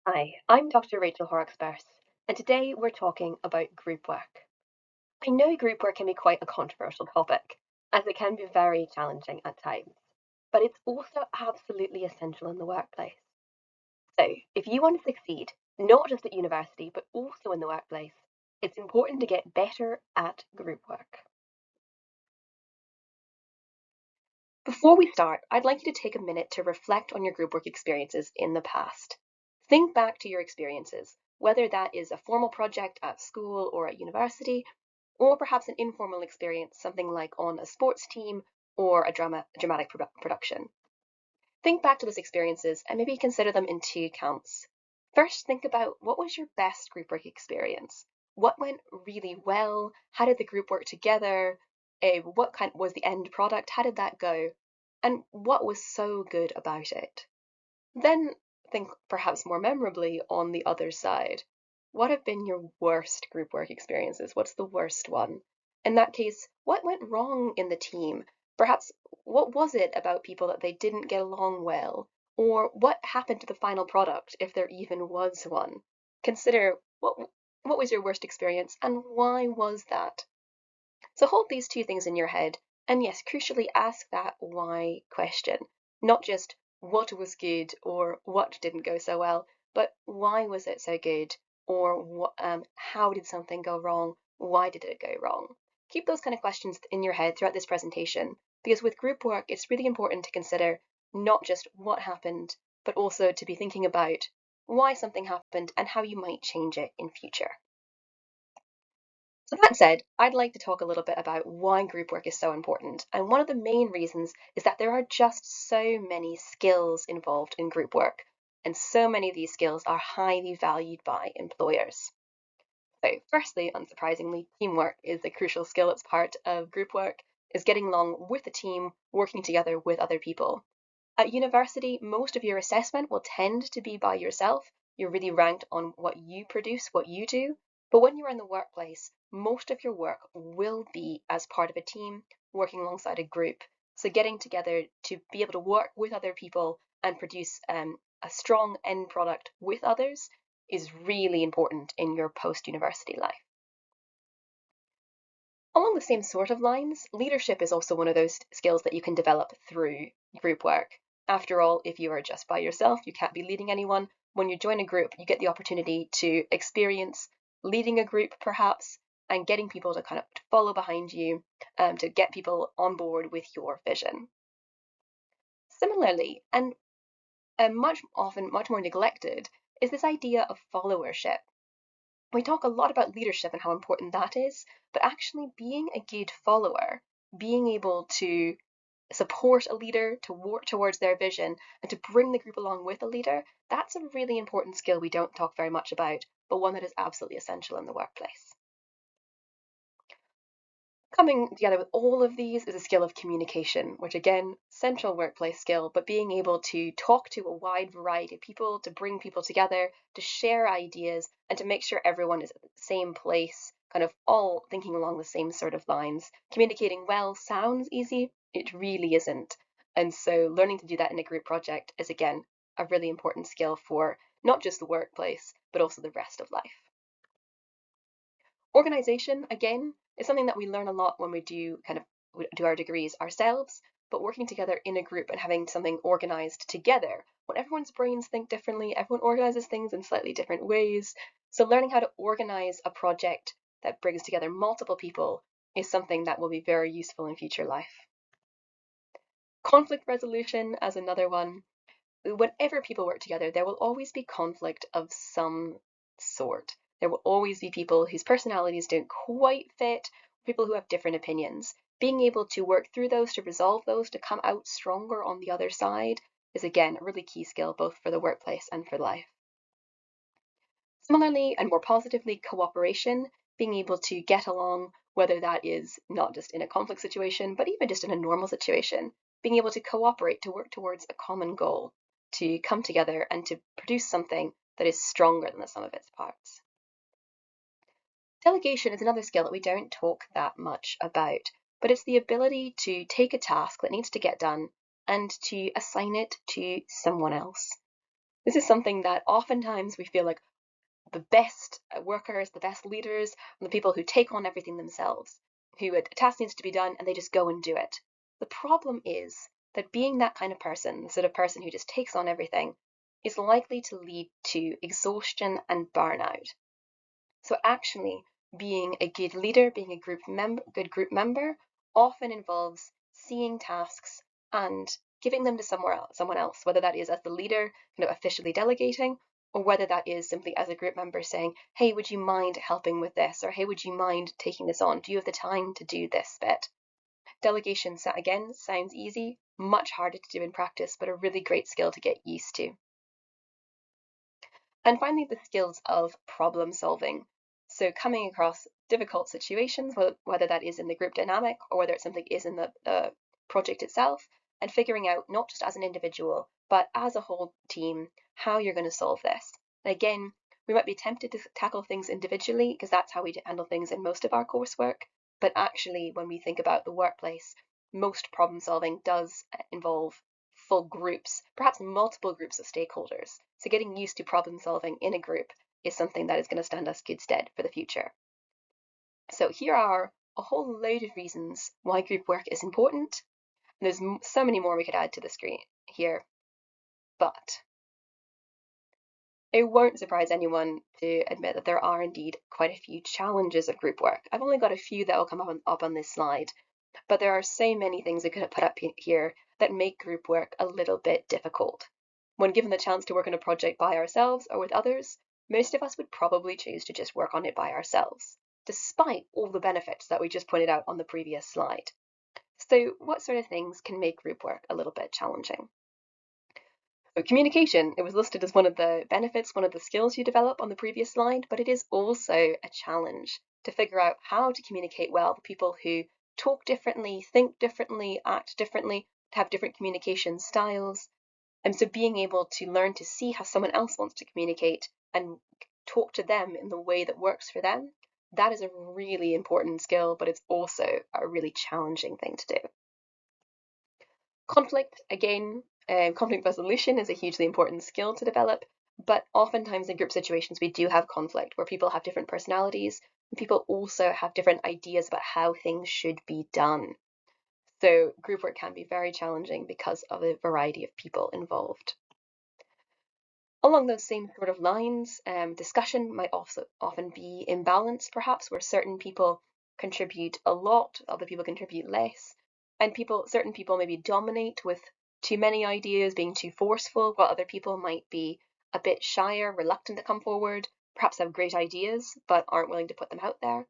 Hi, I'm Dr. Rachel Horrocks-Birss, and today we're talking about group work. I know group work can be quite a controversial topic, as it can be very challenging at times, but it's also absolutely essential in the workplace. So, if you want to succeed, not just at university, but also in the workplace, it's important to get better at group work. Before we start, I'd like you to take a minute to reflect on your group work experiences in the past. Think back to your experiences, whether that is a formal project at school or at university, or perhaps an informal experience, something like on a sports team or a dramatic production. Think back to those experiences and maybe consider them in two camps. First, think about what was your best group work experience? What went really well? How did the group work together? What kind was the end product? How did that go? And what was so good about it? Then think perhaps more memorably on the other side. What have been your worst group work experiences? What's the worst one? In that case, what went wrong in the team? Perhaps what was it about people that they didn't get along well? Or what happened to the final product, if there even was one? Consider what was your worst experience and why was that? So hold these two things in your head, and yes, crucially ask that why question. Not just what was good or what didn't go so well, but why was it so good? Or how did something go wrong? Why did it go wrong? Keep those kind of questions in your head throughout this presentation, because with group work, it's really important to consider not just what happened, but also to be thinking about why something happened and how you might change it in future. So that said, I'd like to talk a little bit about why group work is so important. And one of the main reasons is that there are just so many skills involved in group work, and so many of these skills are highly valued by employers. So firstly, unsurprisingly, teamwork is a crucial skill. It's part of group work, is getting along with a team, working together with other people. At university, most of your assessment will tend to be by yourself. You're really ranked on what you produce, what you do. But when you're in the workplace, most of your work will be as part of a team, working alongside a group. So getting together to be able to work with other people and produce a strong end product with others is really important in your post-university life. Along the same sort of lines, leadership is also one of those skills that you can develop through group work. After all, if you are just by yourself, you can't be leading anyone. When you join a group, you get the opportunity to experience leading a group perhaps and getting people to kind of follow behind you to get people on board with your vision. Similarly, and much more neglected, is this idea of followership. We talk a lot about leadership and how important that is, but actually being a good follower, being able to support a leader, to work towards their vision, and to bring the group along with a leader, that's a really important skill we don't talk very much about, but one that is absolutely essential in the workplace. Coming together with all of these is a skill of communication, which again, central workplace skill, but being able to talk to a wide variety of people, to bring people together, to share ideas, and to make sure everyone is at the same place, kind of all thinking along the same sort of lines. Communicating well sounds easy, it really isn't. And so learning to do that in a group project is again, a really important skill for not just the workplace, but also the rest of life. Organization, again, is something that we learn a lot when we do our degrees ourselves, but working together in a group and having something organized together. When everyone's brains think differently, everyone organizes things in slightly different ways. So learning how to organize a project that brings together multiple people is something that will be very useful in future life. Conflict resolution as another one. Whenever people work together, there will always be conflict of some sort. There will always be people whose personalities don't quite fit, people who have different opinions. Being able to work through those, to resolve those, to come out stronger on the other side is again a really key skill both for the workplace and for life. Similarly, and more positively, cooperation, being able to get along, whether that is not just in a conflict situation, but even just in a normal situation, being able to cooperate to work towards a common goal, to come together and to produce something that is stronger than the sum of its parts. Delegation is another skill that we don't talk that much about, but it's the ability to take a task that needs to get done and to assign it to someone else. This is something that oftentimes we feel like the best workers, the best leaders, and the people who take on everything themselves, who a task needs to be done and they just go and do it. The problem is that being that kind of person, the sort of person who just takes on everything, is likely to lead to exhaustion and burnout. So actually, being a good leader, being a good group member, often involves seeing tasks and giving them to someone else, whether that is as the leader, officially delegating, or whether that is simply as a group member saying, hey, would you mind helping with this? Or hey, would you mind taking this on? Do you have the time to do this bit? Delegation, again, sounds easy, much harder to do in practice, but a really great skill to get used to. And finally, the skills of problem solving. So coming across difficult situations, whether that is in the group dynamic or whether it's something is in the project itself, and figuring out, not just as an individual, but as a whole team, how you're going to solve this. And again, we might be tempted to tackle things individually because that's how we handle things in most of our coursework. But actually, when we think about the workplace, most problem solving does involve full groups, perhaps multiple groups of stakeholders. So getting used to problem solving in a group is something that is going to stand us good stead for the future. So here are a whole load of reasons why group work is important. And there's so many more we could add to the screen here, but it won't surprise anyone to admit that there are indeed quite a few challenges of group work. I've only got a few that will come up on this slide, but there are so many things I could have put up here that make group work a little bit difficult. When given the chance to work on a project by ourselves or with others, most of us would probably choose to just work on it by ourselves, despite all the benefits that we just pointed out on the previous slide. So what sort of things can make group work a little bit challenging? So communication, it was listed as one of the benefits, one of the skills you develop on the previous slide, but it is also a challenge to figure out how to communicate well with people who talk differently, think differently, act differently, have different communication styles. And so being able to learn to see how someone else wants to communicate and talk to them in the way that works for them, that is a really important skill, but it's also a really challenging thing to do. Conflict, again, conflict resolution is a hugely important skill to develop, but oftentimes in group situations we do have conflict where people have different personalities and people also have different ideas about how things should be done. So group work can be very challenging because of the variety of people involved. Along those same sort of lines, discussion might also often be imbalanced, perhaps, where certain people contribute a lot, other people contribute less, and certain people maybe dominate with too many ideas, being too forceful, while other people might be a bit shyer, reluctant to come forward, perhaps have great ideas, but aren't willing to put them out there.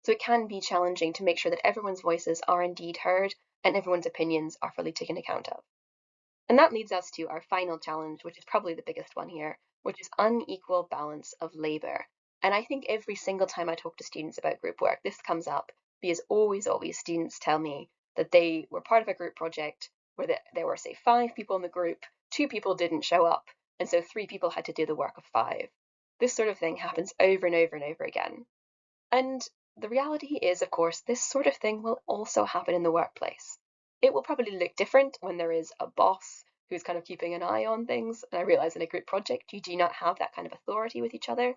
So it can be challenging to make sure that everyone's voices are indeed heard and everyone's opinions are fully taken account of. And that leads us to our final challenge, which is probably the biggest one here, which is unequal balance of labour. And I think every single time I talk to students about group work, this comes up because always students tell me that they were part of a group project where there were, say, 5 people in the group, 2 people didn't show up, and so 3 people had to do the work of 5. This sort of thing happens over and over and over again. And the reality is, of course, this sort of thing will also happen in the workplace. It will probably look different when there is a boss who's kind of keeping an eye on things. And I realize in a group project, you do not have that kind of authority with each other.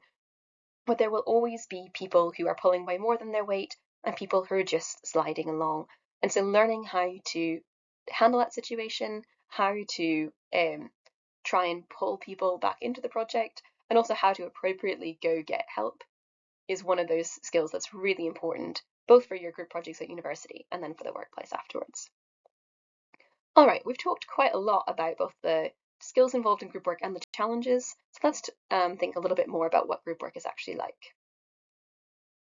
But there will always be people who are pulling by more than their weight and people who are just sliding along. And so learning how to handle that situation, how to try and pull people back into the project, and also how to appropriately go get help is one of those skills that's really important, both for your group projects at university and then for the workplace afterwards. All right, we've talked quite a lot about both the skills involved in group work and the challenges, so let's think a little bit more about what group work is actually like.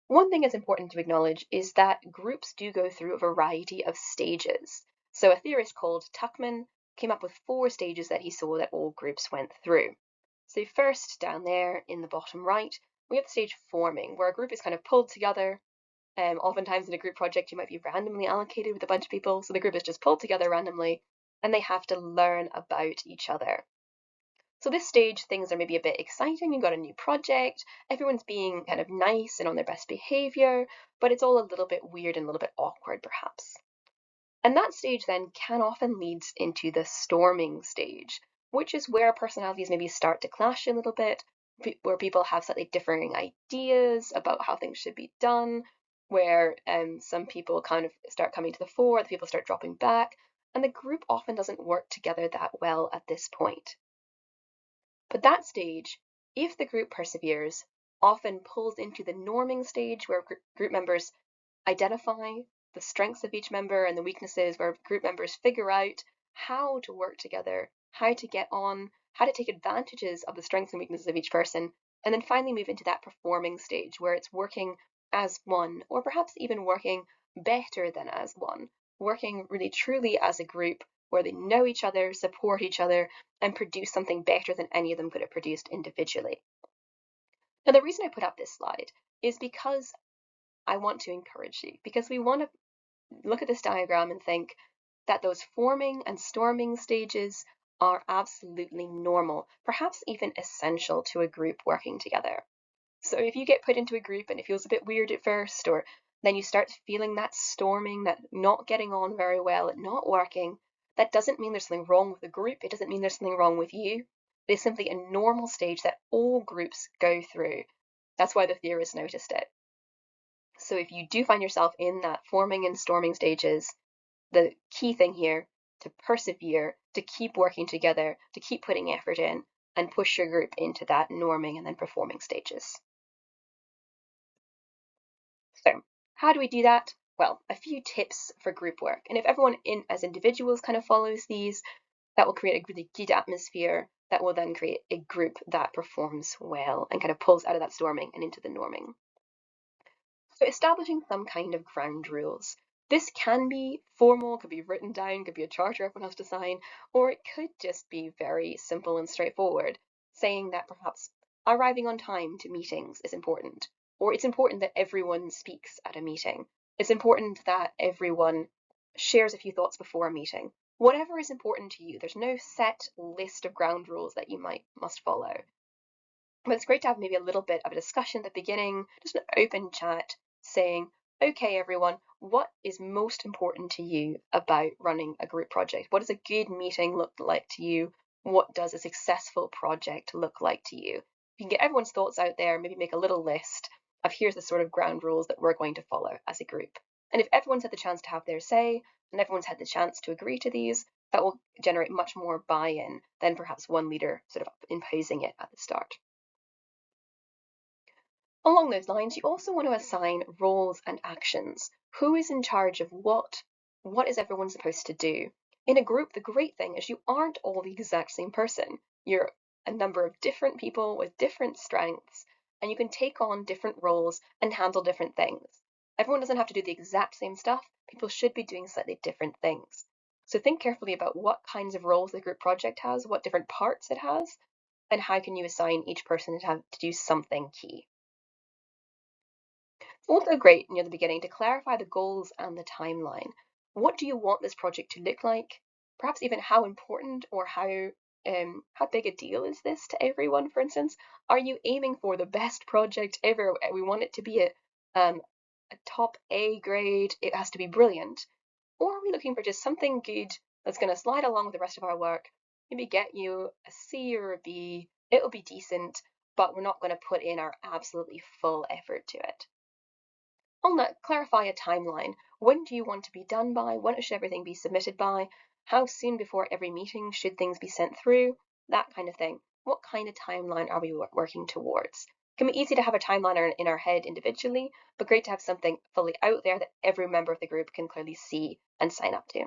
One thing that's important to acknowledge is that groups do go through a variety of stages. So a theorist called Tuckman came up with 4 stages that he saw that all groups went through. So first, down there in the bottom right, we have the stage forming, where a group is kind of pulled together. Oftentimes in a group project, you might be randomly allocated with a bunch of people, so the group is just pulled together randomly, and they have to learn about each other. So this stage, things are maybe a bit exciting. You've got a new project, everyone's being kind of nice and on their best behavior, but it's all a little bit weird and a little bit awkward, perhaps. And that stage then can often lead into the storming stage, which is where personalities maybe start to clash a little bit, where people have slightly differing ideas about how things should be done, where some people kind of start coming to the fore, the people start dropping back, and the group often doesn't work together that well at this point. But that stage, if the group perseveres, often pulls into the norming stage where group members identify the strengths of each member and the weaknesses, where group members figure out how to work together, how to get on, how to take advantages of the strengths and weaknesses of each person, and then finally move into that performing stage where it's working as one, or perhaps even working better than as one, working really truly as a group where they know each other, support each other, and produce something better than any of them could have produced individually. Now, the reason I put up this slide is because I want to encourage you, because we want to look at this diagram and think that those forming and storming stages are absolutely normal, perhaps even essential to a group working together. So if you get put into a group and it feels a bit weird at first, or then you start feeling that storming, that not getting on very well, it not working, that doesn't mean there's something wrong with the group. It doesn't mean there's something wrong with you. It is simply a normal stage that all groups go through. That's why the theorists noticed it. So if you do find yourself in that forming and storming stages, the key thing here, to persevere, to keep working together, to keep putting effort in, and push your group into that norming and then performing stages. So how do we do that? Well, a few tips for group work. And if everyone as individuals kind of follows these, that will create a really good atmosphere that will then create a group that performs well and kind of pulls out of that storming and into the norming. So establishing some kind of ground rules. This can be formal, could be written down, could be a charter everyone has to sign, or it could just be very simple and straightforward, saying that perhaps arriving on time to meetings is important, or it's important that everyone speaks at a meeting. It's important that everyone shares a few thoughts before a meeting. Whatever is important to you, there's no set list of ground rules that you must follow. But it's great to have maybe a little bit of a discussion at the beginning, just an open chat saying, okay, everyone, what is most important to you about running a group project? What does a good meeting look like to you? What does a successful project look like to you? You can get everyone's thoughts out there, maybe make a little list of here's the sort of ground rules that we're going to follow as a group. And if everyone's had the chance to have their say and everyone's had the chance to agree to these, that will generate much more buy-in than perhaps one leader sort of imposing it at the start. Along those lines, you also want to assign roles and actions. Who is in charge of what? What is everyone supposed to do? In a group, the great thing is you aren't all the exact same person. You're a number of different people with different strengths, and you can take on different roles and handle different things. Everyone doesn't have to do the exact same stuff. People should be doing slightly different things. So think carefully about what kinds of roles the group project has, what different parts it has, and how can you assign each person to do something key. It's also great near the beginning to clarify the goals and the timeline. What do you want this project to look like? Perhaps even how important or how big a deal is this to everyone, for instance? Are you aiming for the best project ever? We want it to be a top A grade. It has to be brilliant. Or are we looking for just something good that's going to slide along with the rest of our work? Maybe get you a C or a B. It'll be decent, but we're not going to put in our absolutely full effort to it. On that, clarify a timeline. When do you want to be done by? When should everything be submitted by? How soon before every meeting should things be sent through? That kind of thing. What kind of timeline are we working towards? It can be easy to have a timeline in our head individually, but great to have something fully out there that every member of the group can clearly see and sign up to.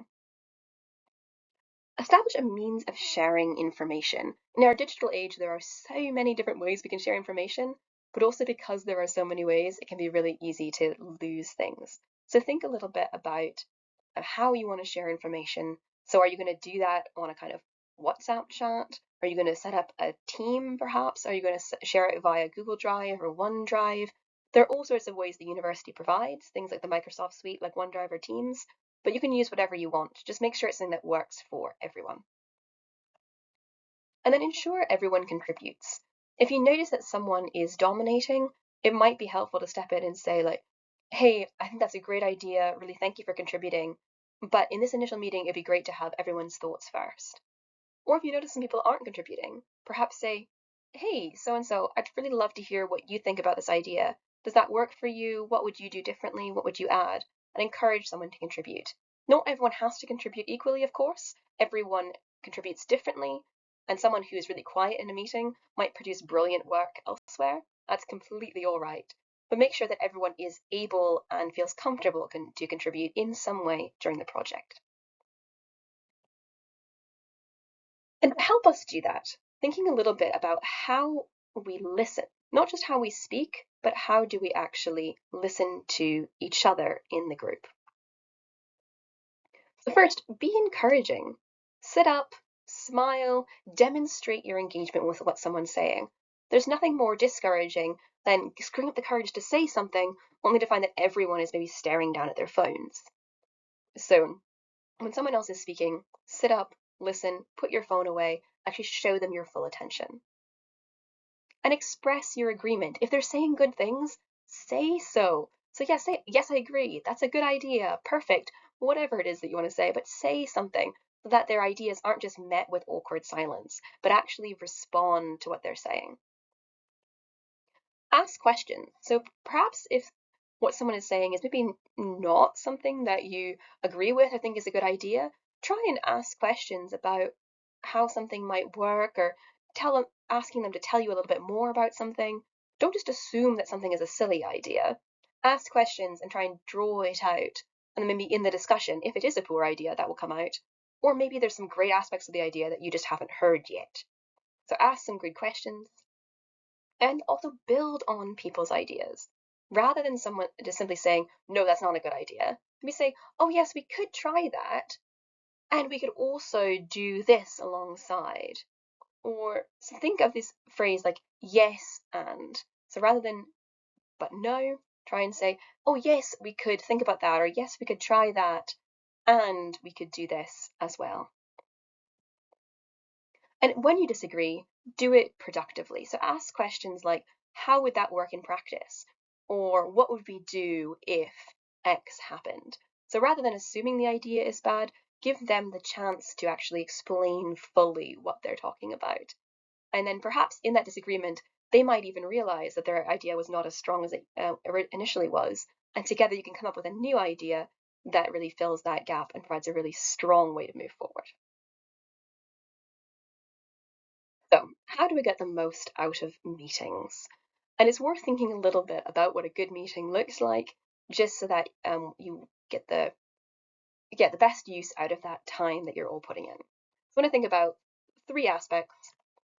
Establish a means of sharing information. In our digital age, there are so many different ways we can share information, but also because there are so many ways, it can be really easy to lose things. So think a little bit about how you want to share information. So are you going to do that on a kind of WhatsApp chat? Are you going to set up a team perhaps? Are you going to share it via Google Drive or OneDrive? There are all sorts of ways the university provides, things like the Microsoft suite, like OneDrive or Teams, but you can use whatever you want. Just make sure it's something that works for everyone. And then ensure everyone contributes. If you notice that someone is dominating, it might be helpful to step in and say like, hey, I think that's a great idea. Really, thank you for contributing. But in this initial meeting, it'd be great to have everyone's thoughts first. Or if you notice some people aren't contributing, perhaps say, hey, so and so, I'd really love to hear what you think about this idea. Does that work for you? What would you do differently? What would you add? And encourage someone to contribute. Not everyone has to contribute equally, of course. Everyone contributes differently, and someone who is really quiet in a meeting might produce brilliant work elsewhere. That's completely all right. But make sure that everyone is able and feels comfortable to contribute in some way during the project. And to help us do that, thinking a little bit about how we listen, not just how we speak, but how do we actually listen to each other in the group. So first, be encouraging. Sit up, smile, demonstrate your engagement with what someone's saying. There's nothing more discouraging than screwing up the courage to say something only to find that everyone is maybe staring down at their phones. So when someone else is speaking, sit up, listen, put your phone away, actually show them your full attention. And express your agreement. If they're saying good things, say so. So yes, say, yes, I agree. That's a good idea. Perfect. Whatever it is that you want to say, but say something so that their ideas aren't just met with awkward silence, but actually respond to what they're saying. Ask questions. So perhaps if what someone is saying is maybe not something that you agree with or think is a good idea, try and ask questions about how something might work, or asking them to tell you a little bit more about something. Don't just assume that something is a silly idea. Ask questions and try and draw it out. And then maybe in the discussion, if it is a poor idea, that will come out. Or maybe there's some great aspects of the idea that you just haven't heard yet. So ask some good questions, and also build on people's ideas. Rather than someone just simply saying, no, that's not a good idea, we say, oh, yes, we could try that. And we could also do this alongside. Or so think of this phrase like yes and. So rather than but no, try and say, oh, yes, we could think about that. Or yes, we could try that. And we could do this as well. And when you disagree, do it productively. So ask questions like, how would that work in practice? Or what would we do if X happened? So rather than assuming the idea is bad, give them the chance to actually explain fully what they're talking about. And then perhaps in that disagreement, they might even realize that their idea was not as strong as it initially was. And together you can come up with a new idea that really fills that gap and provides a really strong way to move forward. So, how do we get the most out of meetings? And it's worth thinking a little bit about what a good meeting looks like, just so that you get the best use out of that time that you're all putting in. So, I want to think about three aspects.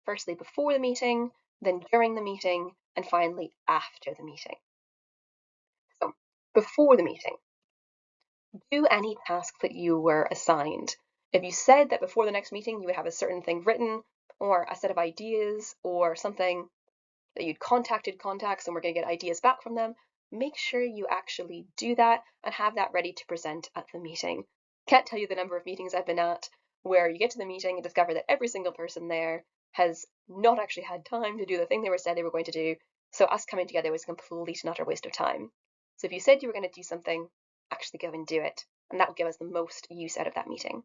Firstly, before the meeting, then during the meeting, and finally after the meeting. So, before the meeting, do any tasks that you were assigned. If you said that before the next meeting you would have a certain thing written, or a set of ideas, or something that you'd contacted contacts and we're going to get ideas back from them, make sure you actually do that and have that ready to present at the meeting. Can't tell you the number of meetings I've been at where you get to the meeting and discover that every single person there has not actually had time to do the thing they were said they were going to do. So us coming together was a complete and utter waste of time. So if you said you were going to do something, actually go and do it. And that will give us the most use out of that meeting.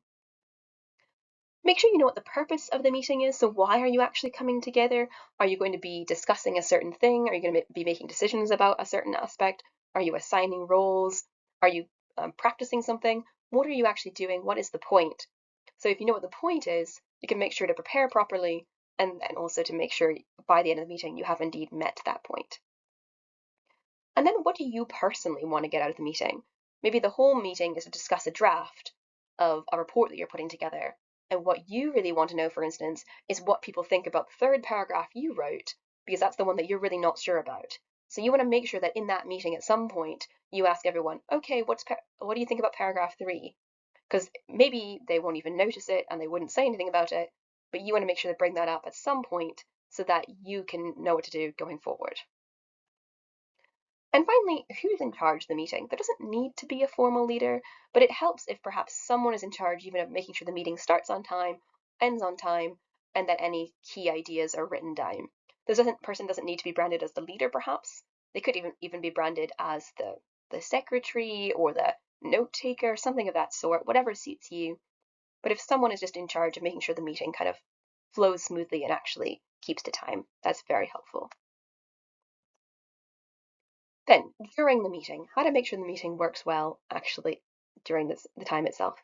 Make sure you know what the purpose of the meeting is. So why are you actually coming together? Are you going to be discussing a certain thing? Are you going to be making decisions about a certain aspect? Are you assigning roles? Are you practicing something? What are you actually doing? What is the point? So if you know what the point is, you can make sure to prepare properly, and also to make sure by the end of the meeting you have indeed met that point. And then what do you personally want to get out of the meeting? Maybe the whole meeting is to discuss a draft of a report that you're putting together. And what you really want to know, for instance, is what people think about the third paragraph you wrote, because that's the one that you're really not sure about. So you want to make sure that in that meeting at some point, you ask everyone, okay, what do you think about paragraph 3? Because maybe they won't even notice it and they wouldn't say anything about it, but you want to make sure to bring that up at some point so that you can know what to do going forward. And finally, who's in charge of the meeting? There doesn't need to be a formal leader, but it helps if perhaps someone is in charge even of making sure the meeting starts on time, ends on time, and that any key ideas are written down. This person doesn't need to be branded as the leader, perhaps. They could even be branded as the secretary or the note taker, something of that sort, whatever suits you. But if someone is just in charge of making sure the meeting kind of flows smoothly and actually keeps to time, that's very helpful. Then, during the meeting, how to make sure the meeting works well actually during the time itself.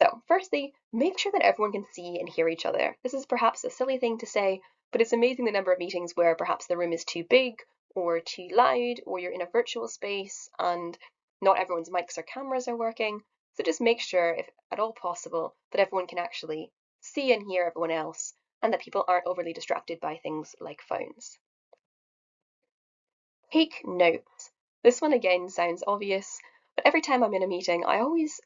So, firstly, make sure that everyone can see and hear each other. This is perhaps a silly thing to say, but it's amazing the number of meetings where perhaps the room is too big or too loud, or you're in a virtual space and not everyone's mics or cameras are working. So just make sure, if at all possible, that everyone can actually see and hear everyone else and that people aren't overly distracted by things like phones. Take notes. This one again sounds obvious, but every time I'm in a meeting, I always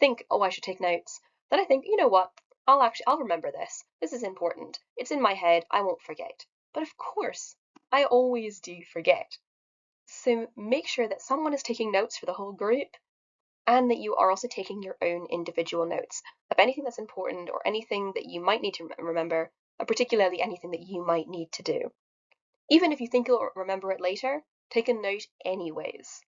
think, oh, I should take notes. Then I think, you know what? I'll remember this. This is important. It's in my head. I won't forget. But of course, I always do forget. So make sure that someone is taking notes for the whole group and that you are also taking your own individual notes of anything that's important or anything that you might need to remember, and particularly anything that you might need to do. Even if you think you'll remember it later, take a note anyways.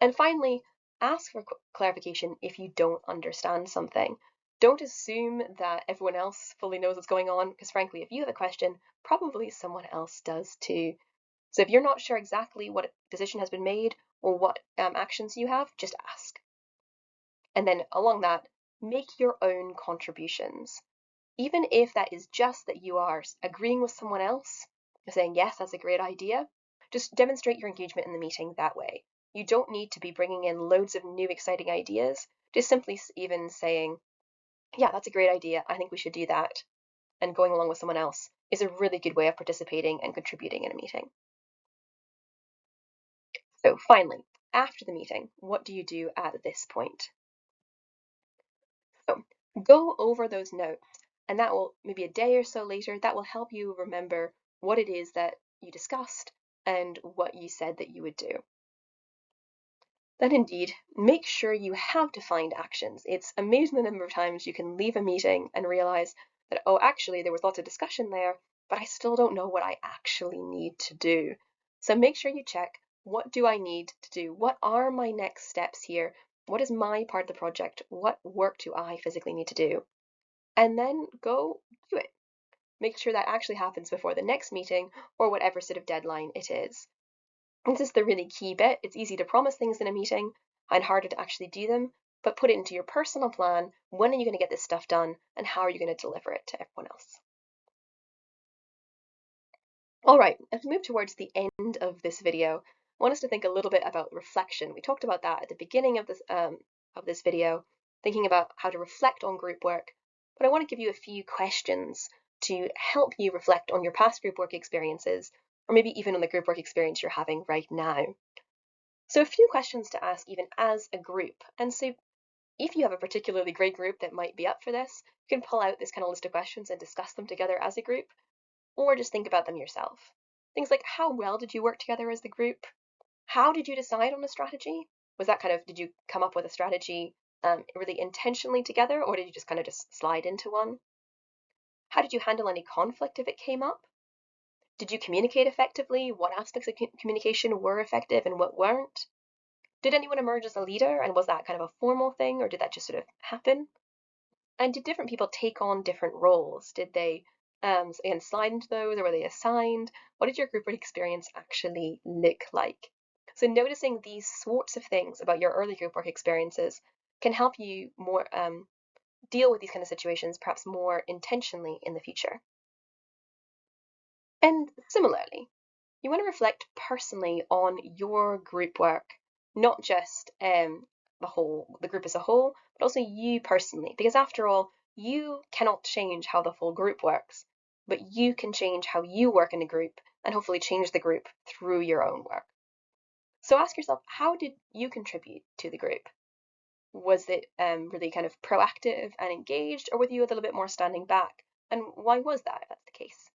And finally, ask for clarification if you don't understand something. Don't assume that everyone else fully knows what's going on, because frankly, if you have a question, probably someone else does too. So if you're not sure exactly what decision has been made or what actions you have, just ask. And then along that, make your own contributions. Even if that is just that you are agreeing with someone else, saying, yes, that's a great idea, just demonstrate your engagement in the meeting that way. You don't need to be bringing in loads of new exciting ideas, just simply even saying, yeah, that's a great idea, I think we should do that, and going along with someone else is a really good way of participating and contributing in a meeting. So finally, after the meeting, what do you do at this point? So go over those notes, and that will, maybe a day or so later, that will help you remember what it is that you discussed and what you said that you would do. Then indeed, make sure you have defined actions. It's amazing the number of times you can leave a meeting and realize that, oh, actually, there was lots of discussion there, but I still don't know what I actually need to do. So make sure you check, what do I need to do? What are my next steps here? What is my part of the project? What work do I physically need to do? And then go do it. Make sure that actually happens before the next meeting or whatever sort of deadline it is. This is the really key bit. It's easy to promise things in a meeting and harder to actually do them, but put it into your personal plan. When are you going to get this stuff done and how are you going to deliver it to everyone else? All right, as we move towards the end of this video, I want us to think a little bit about reflection. We talked about that at the beginning of this video, thinking about how to reflect on group work, but I want to give you a few questions to help you reflect on your past group work experiences, or maybe even on the group work experience you're having right now. So a few questions to ask even as a group. And so if you have a particularly great group that might be up for this, you can pull out this kind of list of questions and discuss them together as a group, or just think about them yourself. Things like, how well did you work together as the group? How did you decide on a strategy? Was that kind of, did you come up with a strategy really intentionally together, or did you just kind of just slide into one? How did you handle any conflict if it came up? Did you communicate effectively? What aspects of communication were effective and what weren't? Did anyone emerge as a leader, and was that kind of a formal thing, or did that just sort of happen? And did different people take on different roles? Did they again slide into those, or were they assigned? What did your group work experience actually look like? So noticing these sorts of things about your early group work experiences can help you more deal with these kind of situations perhaps more intentionally in the future. And similarly, you want to reflect personally on your group work, not just the group as a whole, but also you personally, because after all, you cannot change how the full group works, but you can change how you work in a group and hopefully change the group through your own work. So ask yourself, how did you contribute to the group? Was it really kind of proactive and engaged, or were you a little bit more standing back? And why was that, if that's the case?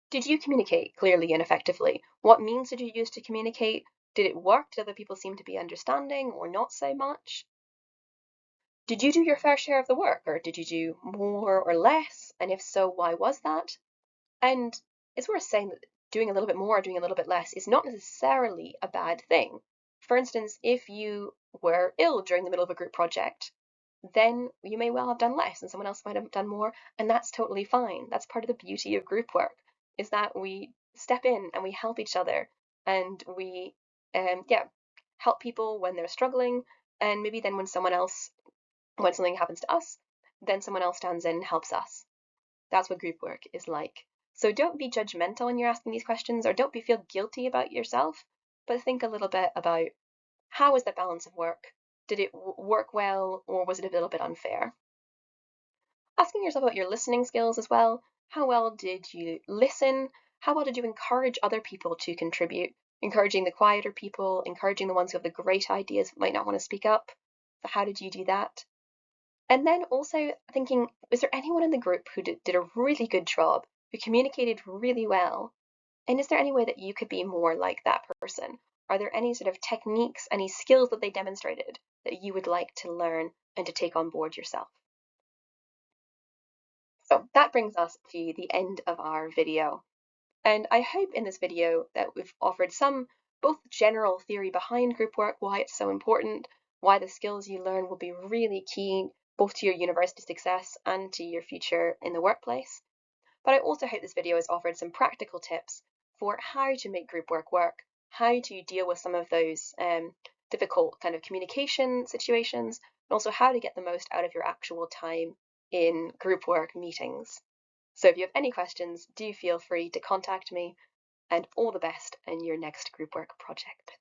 Did you communicate clearly and effectively? What means did you use to communicate? Did it work? Did other people seem to be understanding or not so much? Did you do your fair share of the work, or did you do more or less? And if so, why was that? And it's worth saying that doing a little bit more or doing a little bit less is not necessarily a bad thing. For instance, if you were ill during the middle of a group project, then you may well have done less and someone else might have done more, and that's totally fine. That's part of the beauty of group work, is that we step in and we help each other, and we yeah, help people when they're struggling, and maybe then when something happens to us, then someone else stands in and helps us. That's what group work is like. So don't be judgmental when you're asking these questions, or don't feel guilty about yourself, but think a little bit about, how was the balance of work? Did it work well, or was it a little bit unfair? Asking yourself about your listening skills as well. How well did you listen? How well did you encourage other people to contribute? Encouraging the quieter people, encouraging the ones who have the great ideas but might not want to speak up. So how did you do that? And then also thinking, was there anyone in the group who did a really good job, who communicated really well? And is there any way that you could be more like that person? Are there any sort of techniques, any skills that they demonstrated that you would like to learn and to take on board yourself? So that brings us to the end of our video. And I hope in this video that we've offered some both general theory behind group work, why it's so important, why the skills you learn will be really key both to your university success and to your future in the workplace. But I also hope this video has offered some practical tips for how to make group work, how to deal with some of those difficult kind of communication situations, and also how to get the most out of your actual time in group work meetings. So if you have any questions, do feel free to contact me, and all the best in your next group work project.